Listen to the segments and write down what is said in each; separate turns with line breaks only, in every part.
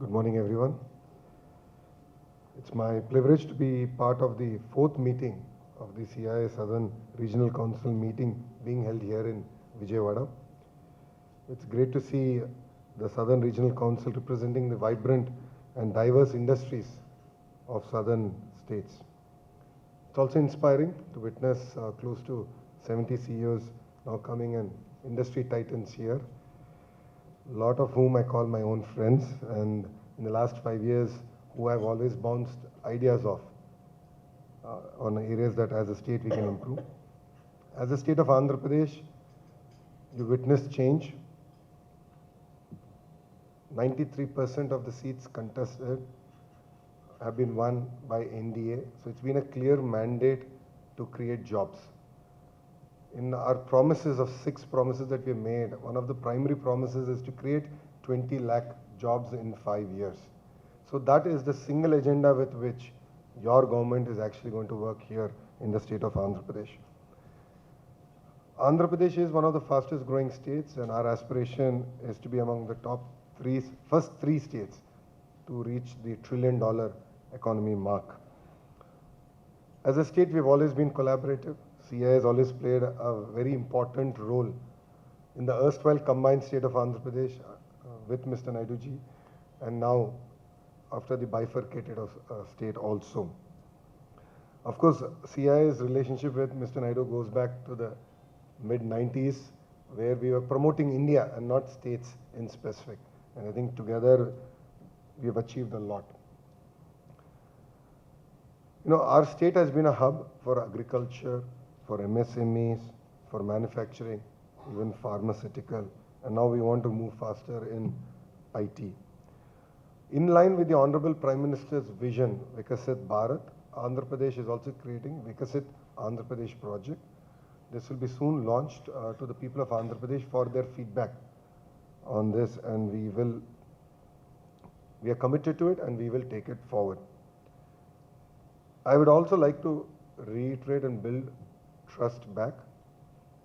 Good morning, everyone. It's my privilege to be part of the fourth meeting of the CIA Southern Regional Council meeting being held here in Vijayawada. It's great to see the Southern Regional Council representing the vibrant and diverse industries of southern states. It's also inspiring to witness close to 70 CEOs now coming and industry titans here, a lot of whom I call my own friends, and in the last 5 years, who I've always bounced ideas off on areas that as a state we can improve. As a state of Andhra Pradesh, you witnessed change. 93% of the seats contested have been won by NDA. So it's been a clear mandate to create jobs. In our promises of 6 promises that we have made, one of the primary promises is to create 20 lakh jobs in 5 years. So that is the single agenda with which your government is actually going to work here in the state of Andhra Pradesh. Andhra Pradesh is one of the fastest growing states, and our aspiration is to be among the first three states to reach the $1 trillion economy mark. As a state, we've always been collaborative. CI has always played a very important role in the erstwhile combined state of Andhra Pradesh with Mr. Naidu ji, and now after the bifurcated state also. Of course, CI's relationship with Mr. Naidu goes back to the mid-90s, where we were promoting India and not states in specific. And I think together we have achieved a lot. You know, our state has been a hub for agriculture, for MSMEs, for manufacturing, even pharmaceutical, and now we want to move faster in IT. In line with the Honorable Prime Minister's vision, Vikasit Bharat, Andhra Pradesh is also creating Vikasit Andhra Pradesh project. This will be soon launched to the people of Andhra Pradesh for their feedback on this, and we are committed to it and we will take it forward. I would also like to reiterate and build trust back.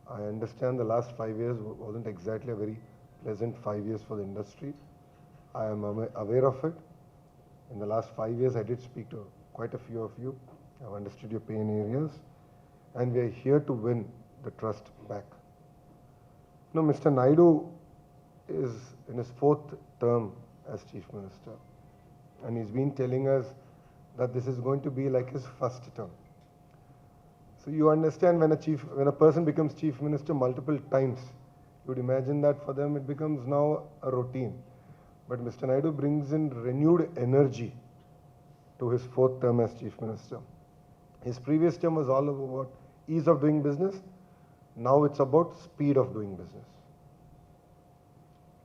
I understand the last 5 years wasn't exactly a very pleasant 5 years for the industry. I am aware of it. In the last 5 years, I did speak to quite a few of you. I've understood your pain areas, and we are here to win the trust back. You know, Mr. Naidu is in his 4th term as Chief Minister, and he's been telling us that this is going to be like his first term. So you understand when a person becomes Chief Minister multiple times, you would imagine that for them it becomes now a routine. But Mr. Naidu brings in renewed energy to his 4th term as Chief Minister. His previous term was all about ease of doing business. Now it's about speed of doing business.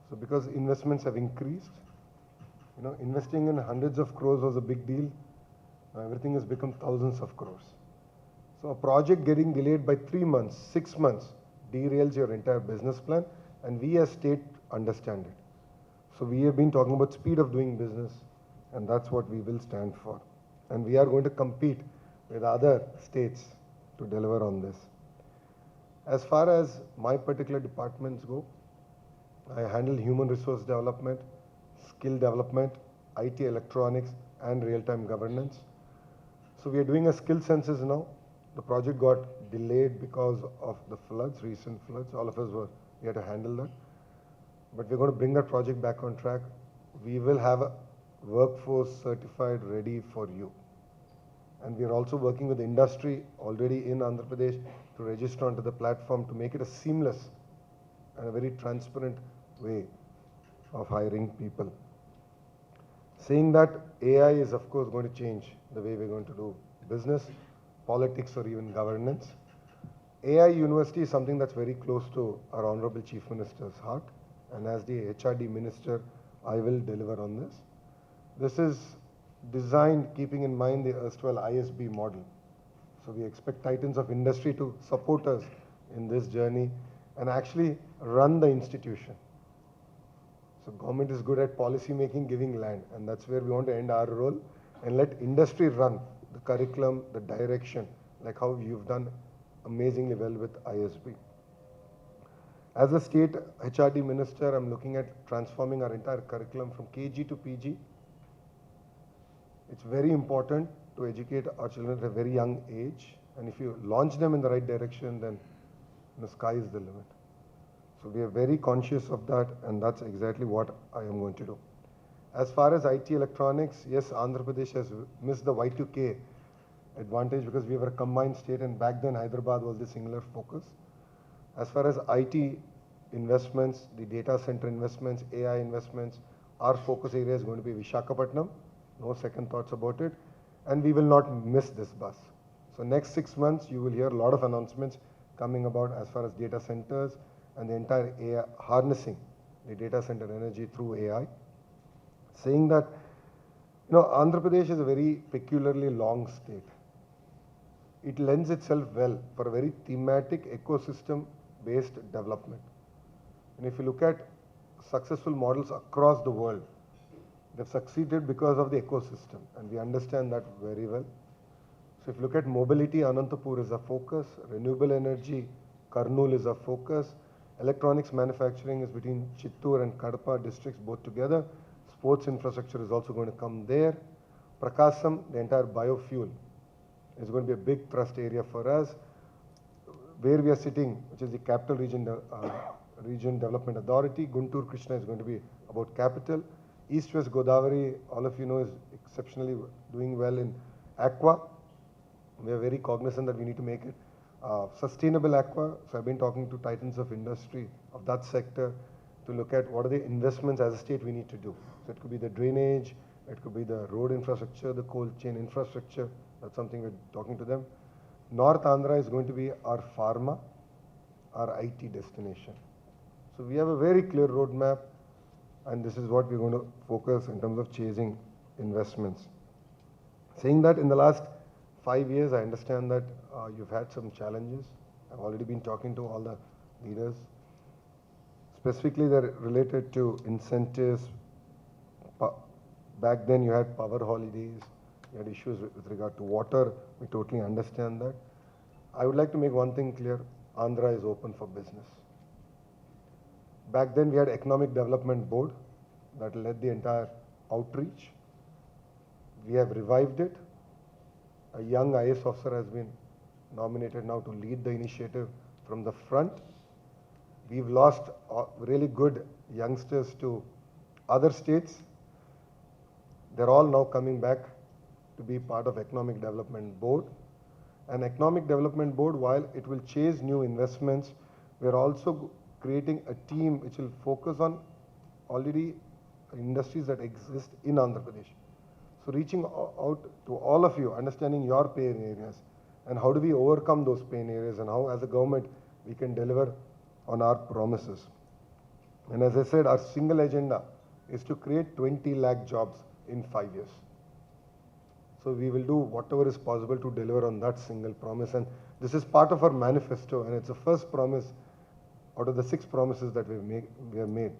So because investments have increased, you know, investing in hundreds of crores was a big deal. Now everything has become thousands of crores. So a project getting delayed by 3 months, 6 months derails your entire business plan, and we as state understand it. So we have been talking about speed of doing business, and that's what we will stand for. And we are going to compete with other states to deliver on this. As far as my particular departments go, I handle human resource development, skill development, IT electronics, and real-time governance. So we are doing a skill census now. The project got delayed because of the floods, recent floods. All of us we had to handle that. But we're going to bring that project back on track. We will have a workforce certified ready for you. And we are also working with the industry already in Andhra Pradesh to register onto the platform to make it a seamless and a very transparent way of hiring people. Saying that, AI is of course going to change the way we're going to do business, politics, or even governance. AI University is something that's very close to our Honorable Chief Minister's heart. And as the HRD Minister, I will deliver on this. This is designed keeping in mind the erstwhile ISB model. So we expect titans of industry to support us in this journey and actually run the institution. So government is good at policy making, giving land, and that's where we want to end our role and let industry run the curriculum, the direction, like how you've done amazingly well with ISB. As a state HRD minister, I'm looking at transforming our entire curriculum from KG to PG. It's very important to educate our children at a very young age. And if you launch them in the right direction, then the sky is the limit. So we are very conscious of that, and that's exactly what I am going to do. As far as IT electronics, yes, Andhra Pradesh has missed the Y2K advantage because we were a combined state, and back then Hyderabad was the singular focus. As far as IT investments, the data center investments, AI investments, our focus area is going to be Visakhapatnam. No second thoughts about it. And we will not miss this bus. So next 6 months, you will hear a lot of announcements coming about as far as data centers and the entire AI, harnessing the data center energy through AI. Saying that, Andhra Pradesh is a very peculiarly long state. It lends itself well for a very thematic ecosystem-based development. And if you look at successful models across the world, they've succeeded because of the ecosystem, and we understand that very well. So if you look at mobility, Anantapur is a focus, renewable energy, Kurnool is a focus, electronics manufacturing is between Chittoor and Kadapa districts both together, sports infrastructure is also going to come there, Prakasam, the entire biofuel, is going to be a big thrust area for us. Where we are sitting, which is the capital region development authority, Guntur Krishna is going to be about capital. East-West Godavari, all of you know, is exceptionally doing well in aqua. We are very cognizant that we need to make it sustainable aqua. So I've been talking to titans of industry of that sector to look at what are the investments as a state we need to do. So it could be the drainage, it could be the road infrastructure, the cold chain infrastructure. That's something we're talking to them. North Andhra is going to be our pharma, our IT destination. So we have a very clear roadmap, and this is what we're going to focus in terms of chasing investments. Saying that, in the last 5 years, I understand that you've had some challenges. I've already been talking to all the leaders. Specifically, they're related to incentives. Back then, you had power holidays. You had issues with regard to water. We totally understand that. I would like to make one thing clear. Andhra is open for business. Back then, we had Economic Development Board that led the entire outreach. We have revived it. A young IS officer has been nominated now to lead the initiative from the front. We've lost really good youngsters to other states. They're all now coming back to be part of Economic Development Board. And Economic Development Board, while it will chase new investments, we're also creating a team which will focus on already industries that exist in Andhra Pradesh. So reaching out to all of you, understanding your pain areas, and how do we overcome those pain areas, and how as a government we can deliver on our promises. And as I said, our single agenda is to create 20 lakh jobs in 5 years. So we will do whatever is possible to deliver on that single promise. And this is part of our manifesto, and it's the first promise out of the 6 promises that we have made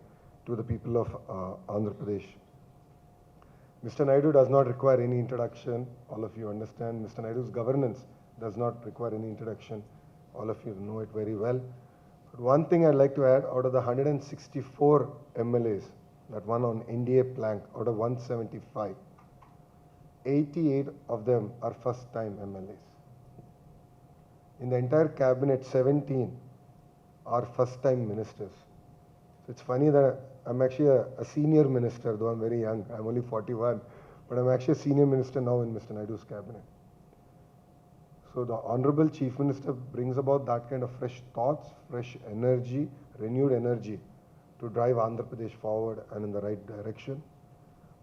to the people of Andhra Pradesh. Mr. Naidu does not require any introduction. All of you understand. Mr. Naidu's governance does not require any introduction. All of you know it very well. But one thing I'd like to add, out of the 164 MLAs that won on NDA plank, out of 175, 88 of them are first-time MLAs. In the entire cabinet, 17 are first-time ministers. So it's funny that I'm actually a senior minister, though I'm very young. I'm only 41, but I'm actually a senior minister now in Mr. Naidu's cabinet. So the Honorable Chief Minister brings about that kind of fresh thoughts, fresh energy, renewed energy to drive Andhra Pradesh forward and in the right direction.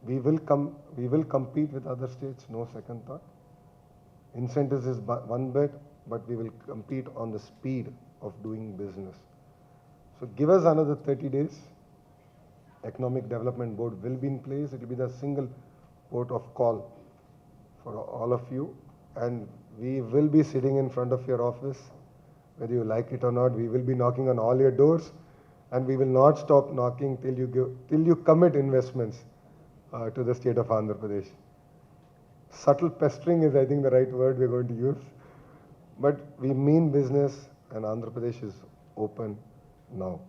We will compete with other states, no second thought. Incentives is one bit, but we will compete on the speed of doing business. So give us another 30 days. Economic Development Board will be in place. It will be the single port of call for all of you. And we will be sitting in front of your office. Whether you like it or not, we will be knocking on all your doors. And we will not stop knocking till you commit investments to the state of Andhra Pradesh. Subtle pestering is, I think, the right word we're going to use. But we mean business, and Andhra Pradesh is open. now.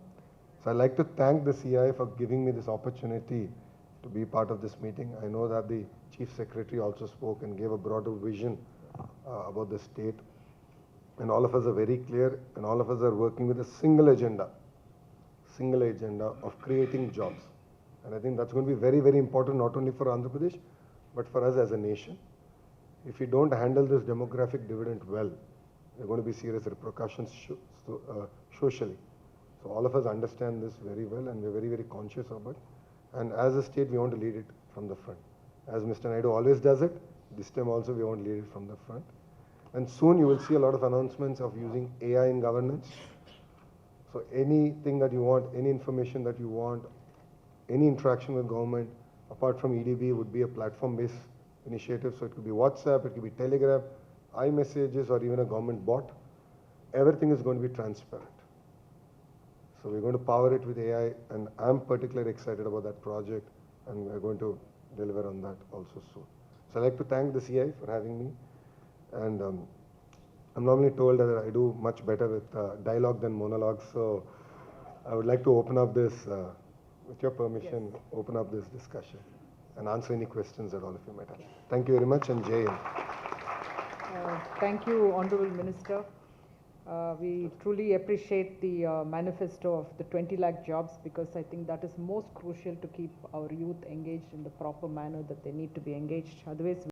So I'd like to thank the CI for giving me this opportunity to be part of this meeting. I know that the Chief Secretary also spoke and gave a broader vision about the state. And all of us are very clear, and all of us are working with a single agenda of creating jobs. And I think that's going to be very, very important, not only for Andhra Pradesh, but for us as a nation. If we don't handle this demographic dividend well, there are going to be serious repercussions socially. So all of us understand this very well, and we're very, very conscious of it. And as a state, we want to lead it from the front. As Mr. Naidu always does it, this time also we want to lead it from the front. And soon you will see a lot of announcements of using AI in governance. So anything that you want, any information that you want, any interaction with government, apart from EDB, would be a platform-based initiative. So it could be WhatsApp, it could be Telegram, iMessages, or even a government bot. Everything is going to be transparent. So we're going to power it with AI, and I'm particularly excited about that project, and we're going to deliver on that also soon. So I'd like to thank the CI for having me. And I'm normally told that I do much better with dialogue than monologue, so I would like to open up this, with your permission, yes, open up this discussion and answer any questions that all of you might have. Thank you very much, and Jai Hind.
Thank you, Honorable Minister. We truly appreciate the manifesto of the 20 lakh jobs, because I think that is most crucial to keep our youth engaged in the proper manner that they need to be engaged. Otherwise,